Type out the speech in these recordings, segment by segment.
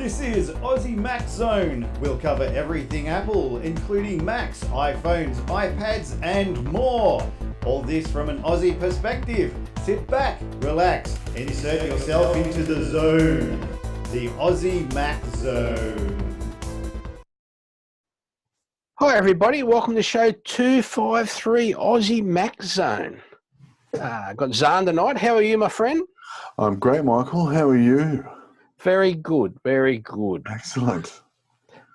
This is Aussie Mac Zone. We'll cover everything Apple, including Macs, iPhones, iPads, and more. All this from an Aussie perspective. Sit back, relax, and insert yourself into the zone. The Aussie Mac Zone. Hi everybody, welcome to show 253 Aussie Mac Zone. Got Zarn tonight. How are you, my friend? I'm great, Michael. How are you? Very good, very good. Excellent.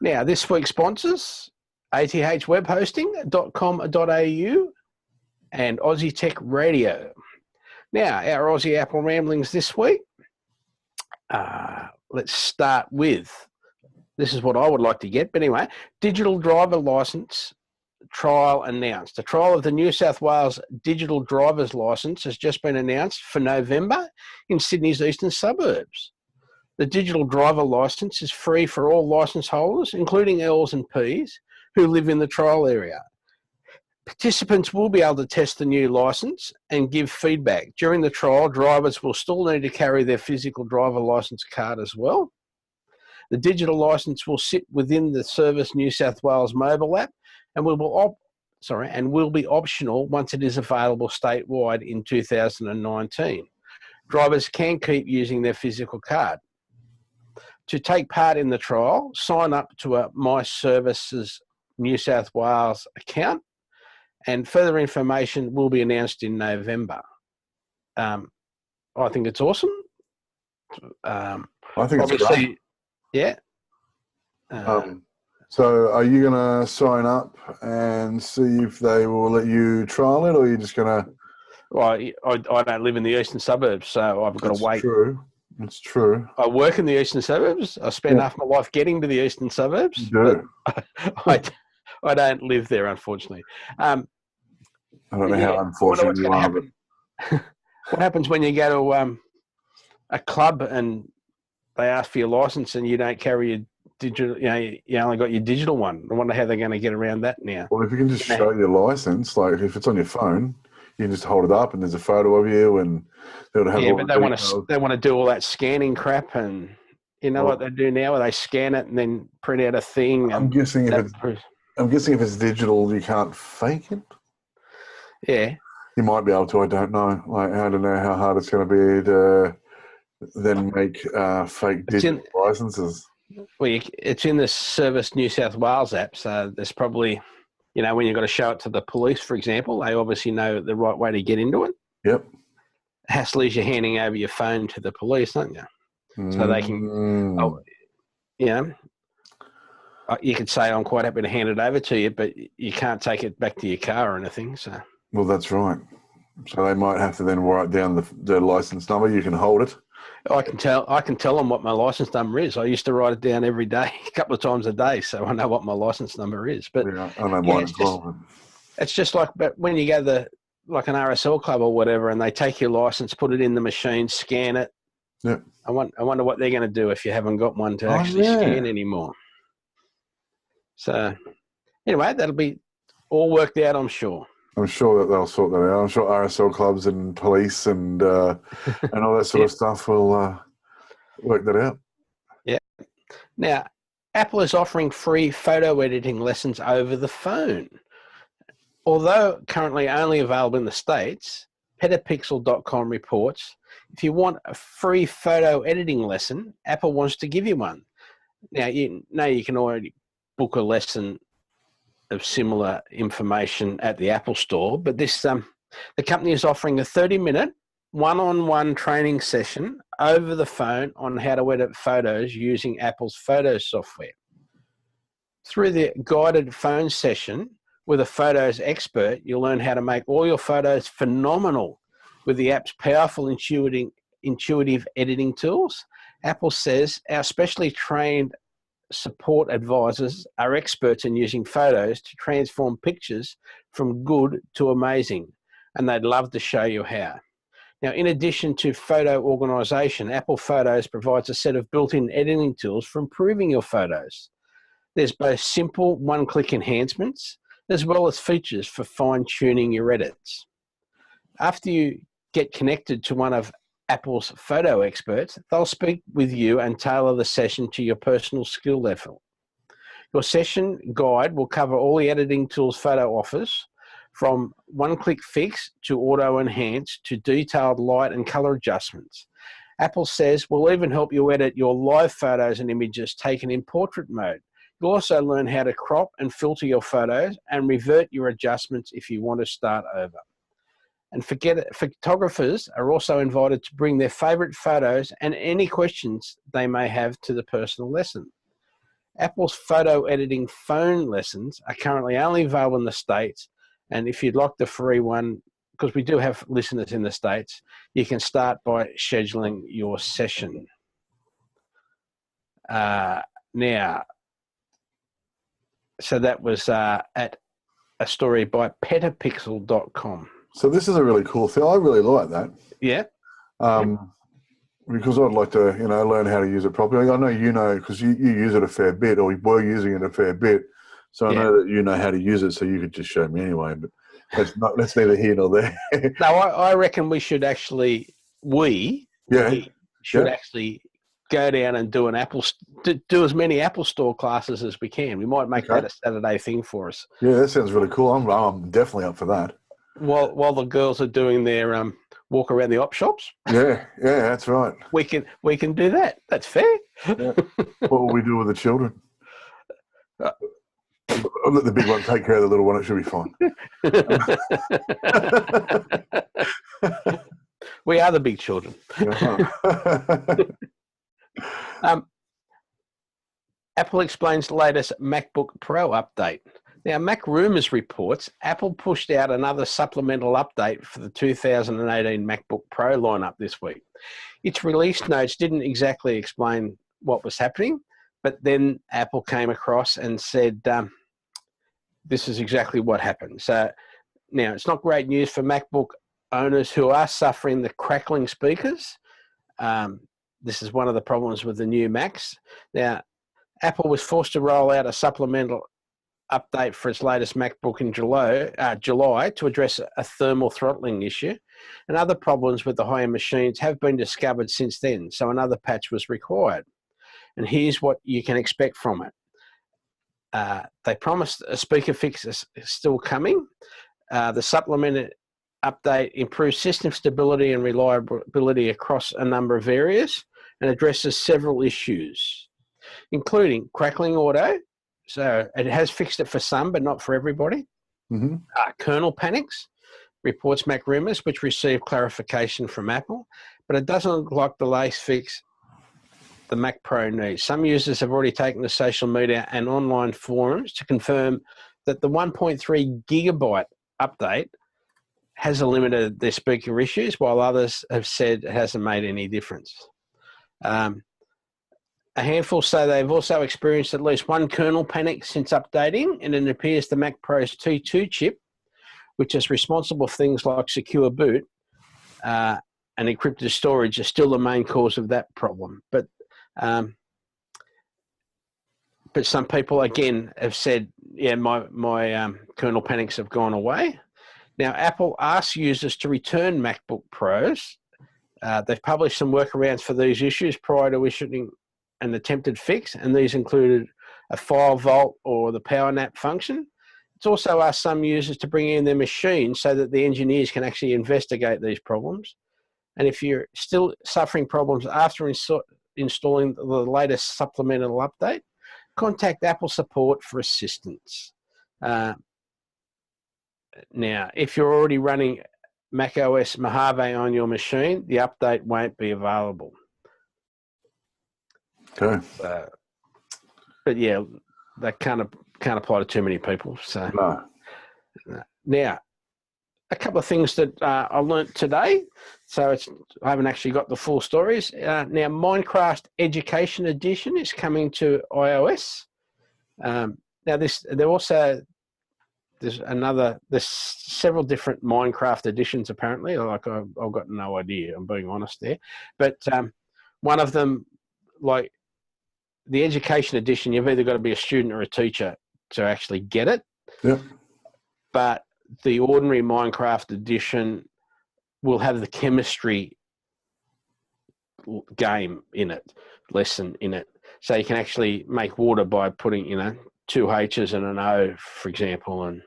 Now, this week's sponsors, athwebhosting.com.au and Aussie Tech Radio. Now, our Aussie Apple ramblings this week. Let's start with, this is what I would like to get, but anyway, digital driver license trial announced. The trial of the New South Wales digital driver's license has just been announced for November in Sydney's eastern suburbs. The digital driver license is free for all licence holders, including Ls and Ps, who live in the trial area. Participants will be able to test the new licence and give feedback. During the trial, drivers will still need to carry their physical driver licence card as well. The digital licence will sit within the Service New South Wales mobile app and will be optional once it is available statewide in 2019. Drivers can keep using their physical card. To take part in the trial, sign up to a My Services New South Wales account, and further information will be announced in November. I think it's awesome. I think it's great. Yeah. So are you going to sign up and see if they will let you trial it, or are you just going to... Well, I don't live in the eastern suburbs, so I've got to wait. It's true. I work in the eastern suburbs. I spend half my life getting to the eastern suburbs. You do. I don't live there, unfortunately. I don't know how unfortunate you are. What happens when you go to a club and they ask for your license and you don't carry your digital? You only got your digital one. I wonder how they're going to get around that now. Well, if you can just show your license, like if it's on your phone, you can just hold it up and there's a photo of you, and they'll have but they want to do all that scanning crap, and what they do now, where they scan it and then print out a thing. I'm guessing if it's digital, you can't fake it. Yeah, you might be able to. I don't know. Like, I don't know how hard it's going to be to then make fake digital licenses. Well, it's in the Service New South Wales app, so there's probably, when you've got to show it to the police, for example, they obviously know the right way to get into it. Yep. Hassle is you're handing over your phone to the police, aren't you? So they can, you could say, I'm quite happy to hand it over to you, but you can't take it back to your car or anything. So. Well, that's right. So they might have to then write down the license number. You can hold it. I can tell them what my license number is. I used to write it down every day, a couple of times a day, so I know what my license number is. But yeah, I know mine as well. It's just like, but when you go to like an RSL club or whatever, and they take your license, put it in the machine, scan it. Yeah. I wonder what they're going to do if you haven't got one to actually scan anymore. So anyway, that'll be all worked out, I'm sure. I'm sure that they'll sort that out. I'm sure RSL clubs and police and all that sort of stuff will work that out. Yeah. Now, Apple is offering free photo editing lessons over the phone. Although currently only available in the States, Petapixel.com reports if you want a free photo editing lesson, Apple wants to give you one. Now, you can already book a lesson of similar information at the Apple Store, but this the company is offering a 30-minute one-on-one training session over the phone on how to edit photos using Apple's photo software. Through the guided phone session with a photos expert, you'll learn how to make all your photos phenomenal with the app's powerful, intuitive editing tools. Apple says our specially trained support advisors are experts in using photos to transform pictures from good to amazing, and they'd love to show you how. Now, in addition to photo organization, Apple Photos provides a set of built-in editing tools for improving your photos. There's both simple one-click enhancements as well as features for fine-tuning your edits. After you get connected to one of Apple's photo experts. They'll speak with you and tailor the session to your personal skill level. Your session guide will cover all the editing tools photo offers, from one-click fix to auto enhance to detailed light and color adjustments. Apple says we'll even help you edit your live photos and images taken in portrait mode. You'll also learn how to crop and filter your photos and revert your adjustments if you want to start over. And photographers are also invited to bring their favorite photos and any questions they may have to the personal lesson. Apple's photo editing phone lessons are currently only available in the States. And if you'd like the free one, because we do have listeners in the States, you can start by scheduling your session. Now, so that was at a story by petapixel.com. So this is a really cool thing. I really like that. Yeah. Because I'd like to, learn how to use it properly. I know you know, because you use it a fair bit, or you were using it a fair bit. So I know that you know how to use it, so you could just show me anyway. But that's neither here nor there. No, I reckon we should actually, actually go down and do do as many Apple Store classes as we can. We might make that a Saturday thing for us. Yeah, that sounds really cool. I'm definitely up for that. While the girls are doing their walk around the op shops. Yeah, that's right. We can do that. That's fair. Yeah. What will we do with the children? I'll let the big one take care of the little one. It should be fine. We are the big children. Apple explains the latest MacBook Pro update. Now, Mac Rumors reports Apple pushed out another supplemental update for the 2018 MacBook Pro lineup this week. Its release notes didn't exactly explain what was happening, but then Apple came across and said, this is exactly what happened. So now it's not great news for MacBook owners who are suffering the crackling speakers. This is one of the problems with the new Macs. Now, Apple was forced to roll out a supplemental update for its latest MacBook in July to address a thermal throttling issue, and other problems with the high-end machines have been discovered since then, so another patch was required. And here's what you can expect from it. They promised a speaker fix is still coming. The supplemented update improves system stability and reliability across a number of areas and addresses several issues, including crackling auto. So it has fixed it for some, but not for everybody. Mm-hmm. Kernel panics, reports Mac Rumors, which received clarification from Apple, but it doesn't look like the latest fix the Mac Pro needs. Some users have already taken to social media and online forums to confirm that the 1.3 gigabyte update has eliminated their speaker issues, while others have said it hasn't made any difference. A handful say they've also experienced at least one kernel panic since updating, and it appears the Mac Pro's T2 chip, which is responsible for things like secure boot and encrypted storage, is still the main cause of that problem. But some people, again, have said, my kernel panics have gone away. Now, Apple asks users to return MacBook Pros. They've published some workarounds for these issues prior to issuing an attempted fix, and these included a file vault or the power nap function. It's also asked some users to bring in their machine so that the engineers can actually investigate these problems. And if you're still suffering problems after installing the latest supplemental update, contact Apple support for assistance. Now, if you're already running macOS Mojave on your machine, the update won't be available. Okay. But yeah, that can't apply to too many people. So now, a couple of things that I learnt today. So I haven't actually got the full stories. Now, Minecraft Education Edition is coming to iOS. Now, there's several different Minecraft editions apparently. Like I've got no idea. I'm being honest there, but one of them, like the Education Edition, you've either got to be a student or a teacher to actually get it. Yeah. But the ordinary Minecraft edition will have the chemistry game in it, lesson in it. So you can actually make water by putting, 2 H's and an O, for example, and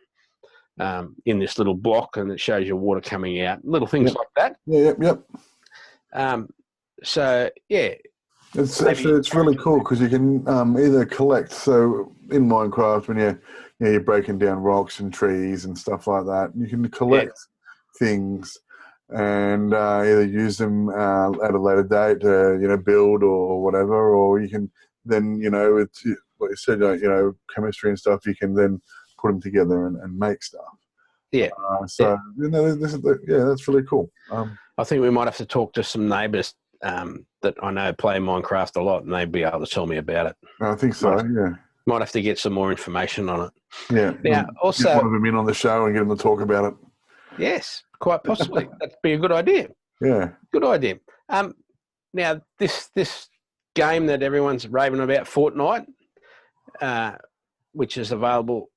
in this little block, and it shows your water coming out. Little things like that. Yeah, yep. So yeah, it's really cool because you can either collect. So in Minecraft, when you're breaking down rocks and trees and stuff like that, you can collect things and either use them at a later date to build or whatever, or you can then it's like you said, chemistry and stuff. You can then put them together and make stuff. Yeah. That's really cool. I think we might have to talk to some neighbours that I know play Minecraft a lot, and they'd be able to tell me about it. I think so. Might have to get some more information on it. Yeah. Now, also, get one of them in on the show and get them to talk about it. Yes, quite possibly. That'd be a good idea. Yeah. Good idea. Now, this game that everyone's raving about, Fortnite, which is available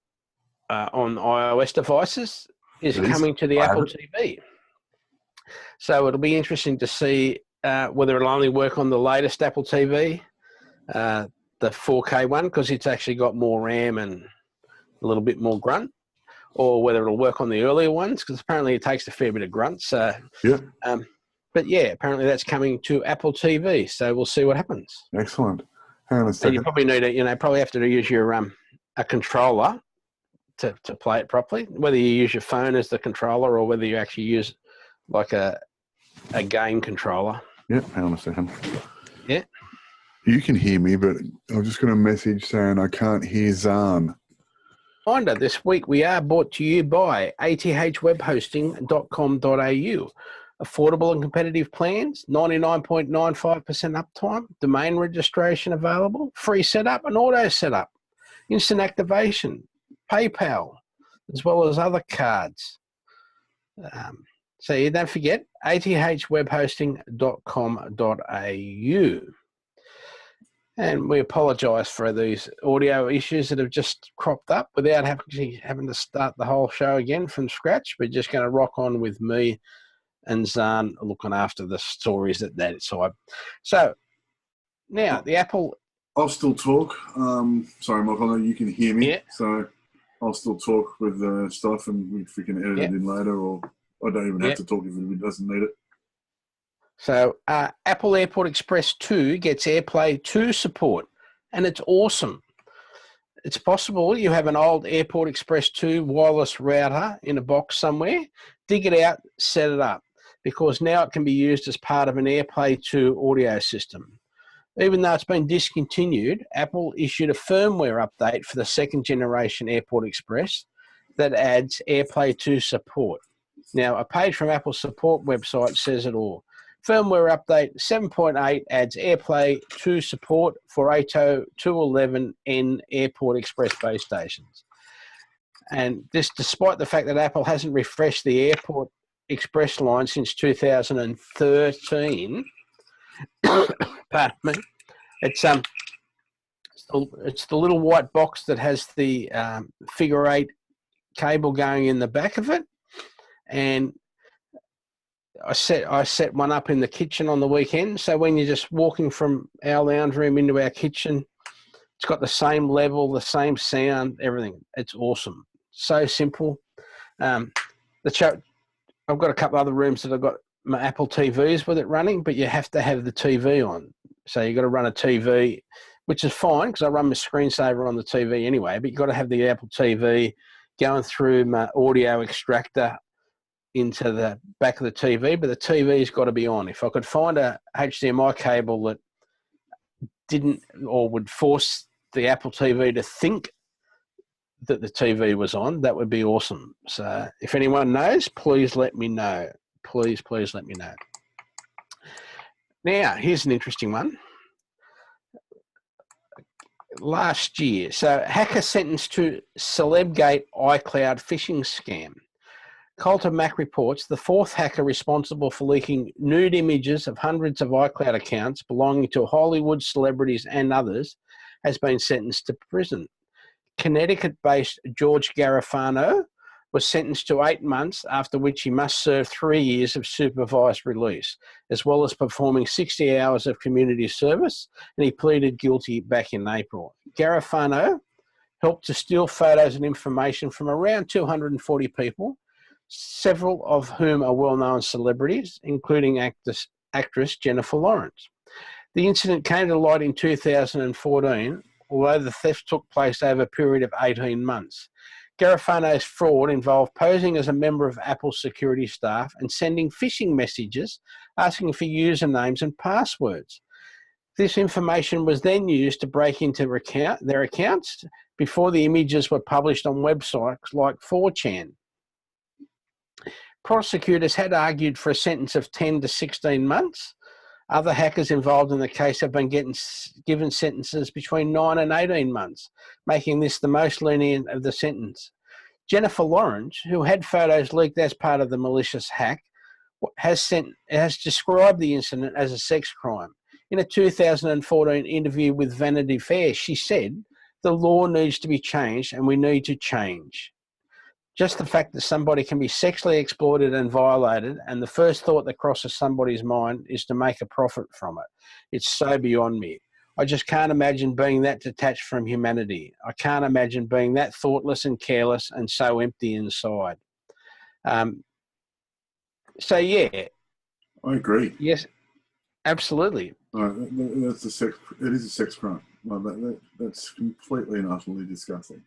on iOS devices, is coming to the Apple TV. So it'll be interesting to see whether it'll only work on the latest Apple TV, the 4K one, because it's actually got more RAM and a little bit more grunt, or whether it'll work on the earlier ones, because apparently it takes a fair bit of grunt. So, but yeah, apparently that's coming to Apple TV. So we'll see what happens. Excellent. Hang on a second. And you probably need probably have to use your a controller to play it properly. Whether you use your phone as the controller or whether you actually use like a game controller. Yep. Hang on a second. Yeah. You can hear me, but I'm just going to message saying I can't hear Zarn. Reminder, this week we are brought to you by athwebhosting.com.au. Affordable and competitive plans, 99.95% uptime, domain registration available, free setup and auto setup, instant activation, PayPal, as well as other cards. So you don't forget, athwebhosting.com.au. And we apologise for these audio issues that have just cropped up without having to start the whole show again from scratch. We're just going to rock on with me and Zarn looking after the stories at that side. So now the Apple... I'll still talk. Sorry, Michael, I know you can hear me. Yeah. So I'll still talk with stuff, and if we can edit it in later, or I don't even have to talk if it doesn't need it. So Apple Airport Express 2 gets AirPlay 2 support, and it's awesome. It's possible you have an old Airport Express 2 wireless router in a box somewhere, dig it out, set it up, because now it can be used as part of an AirPlay 2 audio system. Even though it's been discontinued, Apple issued a firmware update for the second generation Airport Express that adds AirPlay 2 support. Now, a page from Apple's support website says it all. Firmware update 7.8 adds AirPlay 2 support for ATO 211N Airport Express base stations. And this despite the fact that Apple hasn't refreshed the Airport Express line since 2013. Pardon me. It's the little white box that has the figure 8 cable going in the back of it. And I set one up in the kitchen on the weekend. So when you're just walking from our lounge room into our kitchen, it's got the same level, the same sound, everything. It's awesome. So simple. I've got a couple other rooms that I've got my Apple TVs with it running, but you have to have the TV on. So you've got to run a TV, which is fine because I run my screensaver on the TV anyway, but you've got to have the Apple TV going through my audio extractor into the back of the TV, but the TV's got to be on. If I could find a HDMI cable that didn't or would force the Apple TV to think that the TV was on, that would be awesome. So if anyone knows, please let me know. Please let me know. Now, here's an interesting one. Last year, so hacker sentenced to Celebgate iCloud phishing scam. Coulter Mac reports the fourth hacker responsible for leaking nude images of hundreds of iCloud accounts belonging to Hollywood celebrities and others has been sentenced to prison. Connecticut-based George Garofano was sentenced to 8 months, after which he must serve 3 years of supervised release, as well as performing 60 hours of community service, and he pleaded guilty back in April. Garifano helped to steal photos and information from around 240 people, several of whom are well-known celebrities, including actress Jennifer Lawrence. The incident came to light in 2014, although the theft took place over a period of 18 months. Garifano's fraud involved posing as a member of Apple's security staff and sending phishing messages asking for usernames and passwords. This information was then used to break into their accounts before the images were published on websites like 4chan. Prosecutors had argued for a sentence of 10 to 16 months. Other hackers involved in the case have been given sentences between 9 and 18 months, making this the most lenient of the sentence. Jennifer Lawrence, who had photos leaked as part of the malicious hack, has described the incident as a sex crime. In a 2014 interview with Vanity Fair, she said, "The law needs to be changed and we need to change." Just the fact that somebody can be sexually exploited and violated, and the first thought that crosses somebody's mind is to make a profit from it. It's so beyond me. I just can't imagine being that detached from humanity. I can't imagine being that thoughtless and careless and so empty inside. So, yeah. I agree. Yes, absolutely. It is a sex crime. Well, that's completely and utterly disgusting.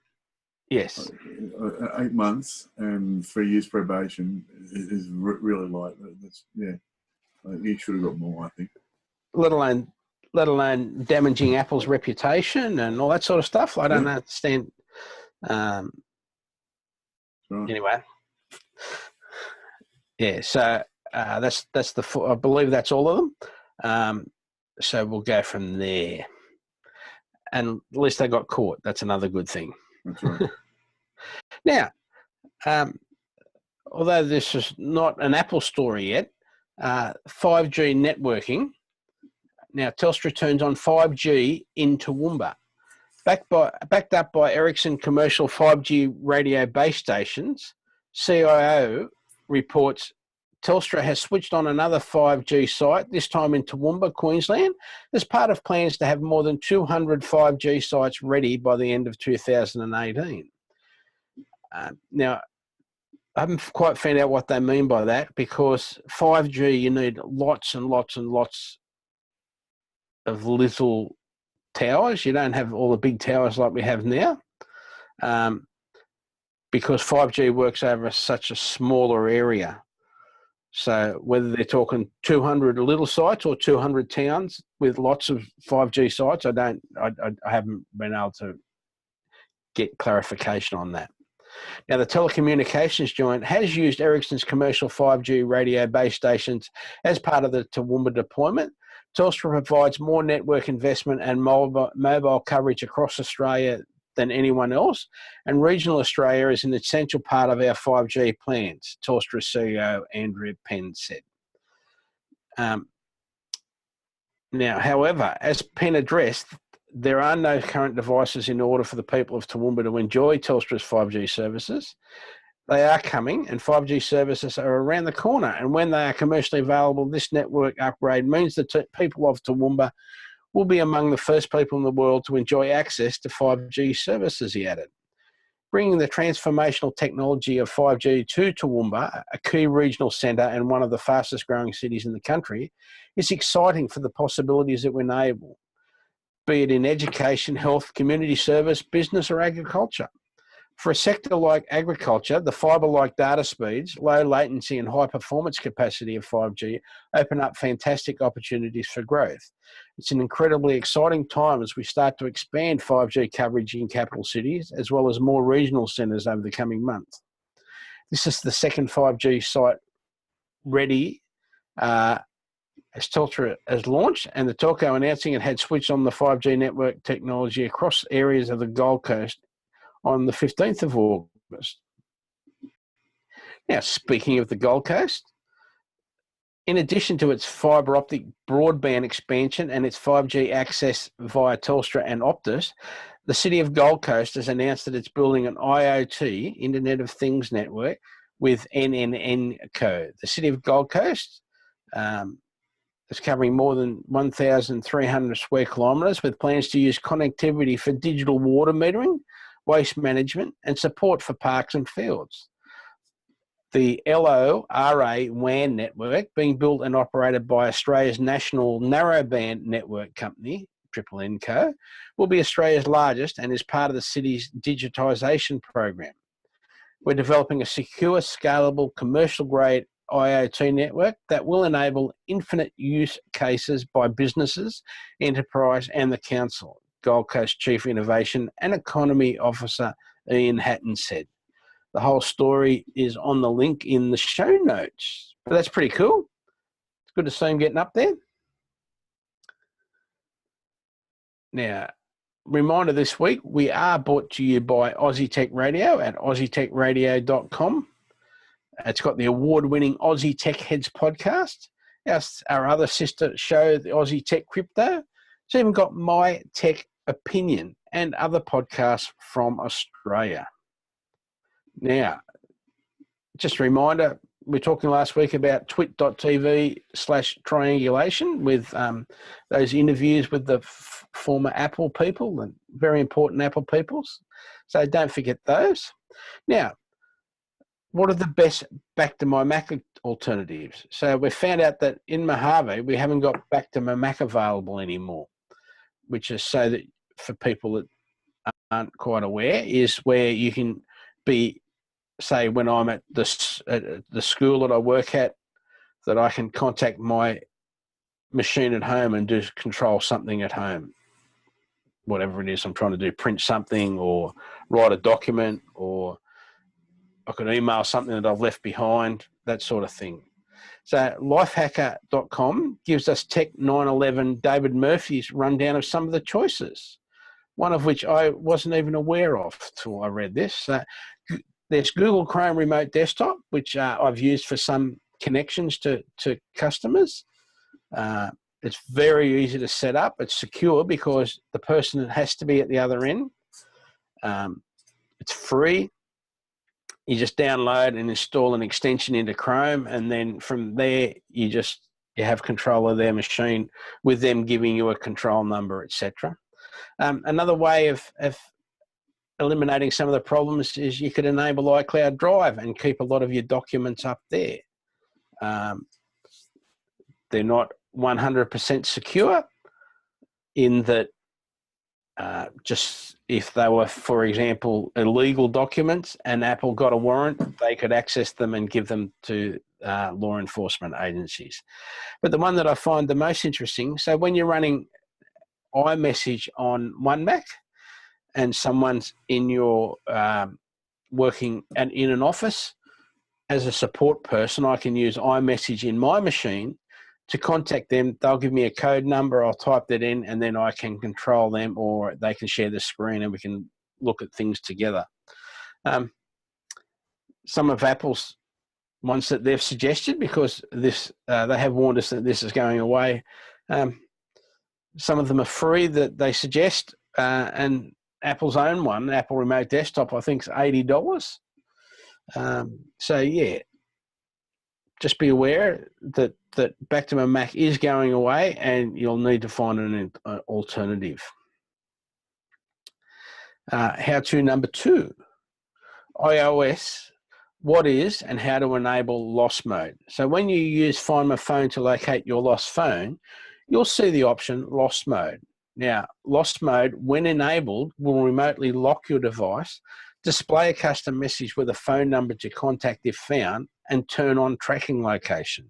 Yes. 8 months and 3 years probation is really light. You should have got more, I think. Let alone damaging Apple's reputation and all that sort of stuff. I don't understand. Right. Anyway. Yeah, so that's I believe that's all of them. So we'll go from there. And at least they got caught. That's another good thing. That's right. Now, although this is not an Apple story yet, 5G networking. Now, Telstra turns on 5G in Toowoomba. Backed up by Ericsson commercial 5G radio base stations, CIO reports Telstra has switched on another 5G site, this time in Toowoomba, Queensland, as part of plans to have more than 200 5G sites ready by the end of 2018. Now, I haven't quite found out what they mean by that, because 5G, you need lots and lots and lots of little towers. You don't have all the big towers like we have now, because 5G works over such a smaller area. So whether they're talking 200 little sites or 200 towns with lots of 5G sites, I haven't been able to get clarification on that. Now, the telecommunications giant has used Ericsson's commercial 5G radio base stations as part of the Toowoomba deployment. Telstra provides more network investment and mobile coverage across Australia than anyone else, and regional Australia is an essential part of our 5G plans, Telstra CEO Andrew Penn said. Now, however, as Penn addressed, there are no current devices in order for the people of Toowoomba to enjoy Telstra's 5G services. They are coming, and 5G services are around the corner, and when they are commercially available, this network upgrade means that people of Toowoomba will be among the first people in the world to enjoy access to 5G services, he added. Bringing the transformational technology of 5G to Toowoomba, a key regional centre and one of the fastest growing cities in the country, is exciting for the possibilities it will enable, be it in education, health, community service, business or agriculture. For a sector like agriculture, the fibre-like data speeds, low latency and high performance capacity of 5G open up fantastic opportunities for growth. It's an incredibly exciting time as we start to expand 5G coverage in capital cities as well as more regional centres over the coming months. This is the second 5G site ready as Telstra has launched, and the telco announcing it had switched on the 5G network technology across areas of the Gold Coast on the 15th of August. Now, speaking of the Gold Coast, in addition to its fibre optic broadband expansion and its 5G access via Telstra and Optus, the City of Gold Coast has announced that it's building an IoT, Internet of Things network, with NNN Co. The City of Gold Coast is covering more than 1,300 square kilometres, with plans to use connectivity for digital water metering, waste management, and support for parks and fields. The LORA WAN network, being built and operated by Australia's national narrowband network company, Triple N Co, will be Australia's largest and is part of the city's digitisation program. We're developing a secure, scalable, commercial-grade IoT network that will enable infinite use cases by businesses, enterprise, and the council, Gold Coast Chief Innovation and Economy Officer Ian Hatton said. The whole story is on the link in the show notes. But that's pretty cool. It's good to see him getting up there. Now, reminder this week, we are brought to you by Aussie Tech Radio at aussietechradio.com. It's got the award-winning Aussie Tech Heads podcast, our other sister show, the Aussie Tech Crypto. It's even got My Tech Opinion and other podcasts from Australia. Now, just a reminder, we were talking last week about twit.tv/triangulation with those interviews with the former Apple people and very important Apple peoples. So don't forget those. Now, what are the best Back to My Mac alternatives? So we found out that in Mojave, we haven't got Back to My Mac available anymore, which is so that for people that aren't quite aware, is where you can be, say, when I'm at the school that I work at, that I can contact my machine at home and do control something at home, whatever it is I'm trying to do, print something or write a document, or I could email something that I've left behind, that sort of thing. So lifehacker.com gives us Tech 911 David Murphy's rundown of some of the choices, one of which I wasn't even aware of till I read this. There's Google Chrome Remote Desktop, which I've used for some connections to customers. It's very easy to set up. It's secure because the person has to be at the other end. It's free. You just download and install an extension into Chrome, and then from there you have control of their machine with them giving you a control number, etc. Another way of eliminating some of the problems is you could enable iCloud Drive and keep a lot of your documents up there. They're not 100% secure in that just if they were, for example, illegal documents and Apple got a warrant, they could access them and give them to law enforcement agencies. But the one that I find the most interesting, so when you're running iMessage on one Mac and someone's in your working in an office, as a support person, I can use iMessage in my machine to contact them. They'll give me a code number, I'll type that in, and then I can control them, or they can share the screen and we can look at things together. Some of Apple's ones that they've suggested, because this they have warned us that this is going away. Some of them are free that they suggest, and Apple's own one, Apple Remote Desktop, I think is $80. So yeah, just be aware that Back to My Mac is going away, and you'll need to find an alternative. How-to number 2, iOS, what is and how to enable lost mode. So when you use Find My Phone to locate your lost phone, you'll see the option lost mode. Now, lost mode, when enabled, will remotely lock your device, display a custom message with a phone number to contact if found, and turn on tracking location.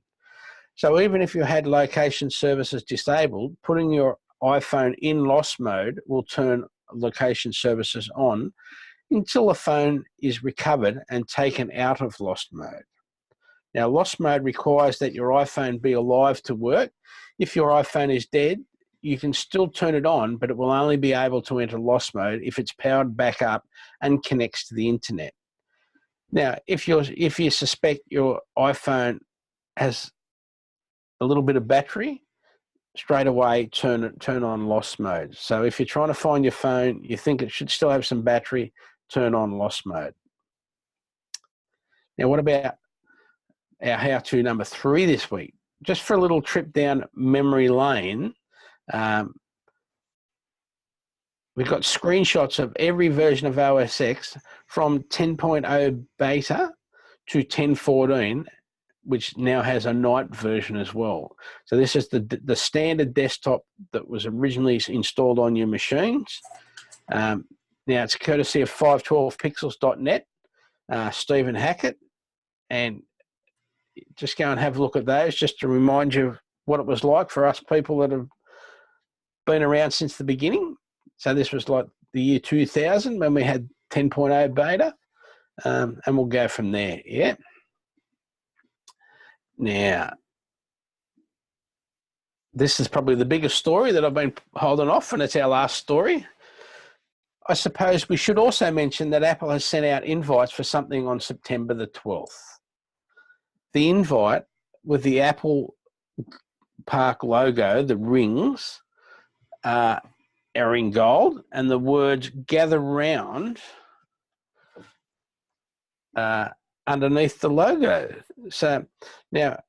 So even if you had location services disabled, putting your iPhone in lost mode will turn location services on until the phone is recovered and taken out of lost mode. Now, lost mode requires that your iPhone be alive to work. If your iPhone is dead, you can still turn it on, but it will only be able to enter lost mode if it's powered back up and connects to the internet. Now, if you suspect your iPhone has a little bit of battery, straight away turn on lost mode. So if you're trying to find your phone, you think it should still have some battery, turn on lost mode. Now, what about our how-to number 3 this week? Just for a little trip down memory lane, we've got screenshots of every version of OS X from 10.0 beta to 10.14, which now has a night version as well. So this is the standard desktop that was originally installed on your machines. Now, it's courtesy of 512pixels.net, Stephen Hackett, and just go and have a look at those just to remind you of what it was like for us people that have been around since the beginning. So this was like the year 2000 when we had 10.0 beta, and we'll go from there, yeah? Now, this is probably the biggest story that I've been holding off, and it's our last story. I suppose we should also mention that Apple has sent out invites for something on September the 12th. The invite with the Apple Park logo, the rings, are in gold, and the words "gather round" underneath the logo. So now,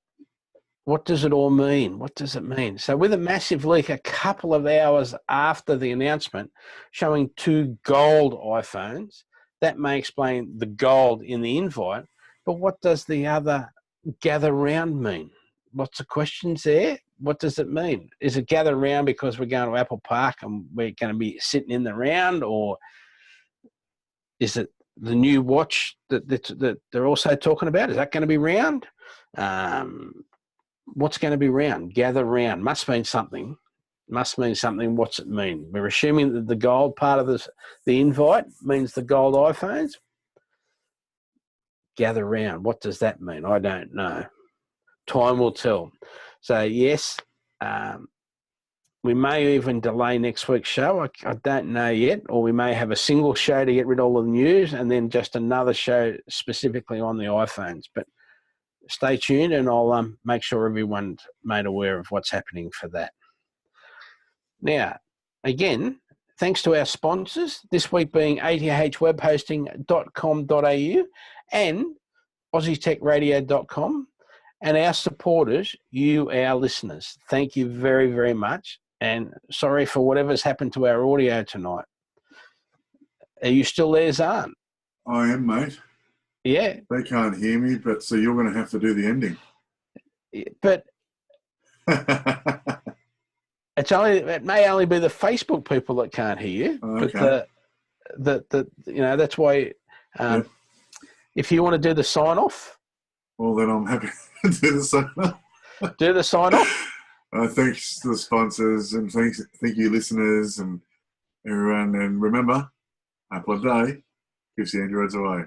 what does it all mean? What does it mean? So with a massive leak a couple of hours after the announcement showing 2 gold iPhones, that may explain the gold in the invite, but what does the other gather round mean? Lots of questions there. What does it mean? Is it gather round because we're going to Apple Park and we're going to be sitting in the round, or is it the new watch that they're also talking about? Is that going to be round? What's going to be round? Gather round must mean something. Must mean something. What's it mean? We're assuming that the gold part of the invite means the gold iPhones. Gather round. What does that mean? I don't know. Time will tell. So yes, we may even delay next week's show. I don't know yet, or we may have a single show to get rid of all the news and then just another show specifically on the iPhones. But stay tuned, and I'll make sure everyone's made aware of what's happening for that. Now, again, thanks to our sponsors, this week being athwebhosting.com.au and aussietechradio.com, and our supporters, you, our listeners. Thank you very, very much, and sorry for whatever's happened to our audio tonight. Are you still there, Zarn? I am, mate. Yeah. They can't hear me, but so you're going to have to do the ending. But it may only be the Facebook people that can't hear you. Okay. But that's why if you want to do the sign off. Well, then I'm happy to do the sign off. Do the sign off. Thanks to the sponsors, and thank you, listeners, and everyone. And remember, Apple a day keeps the Androids away.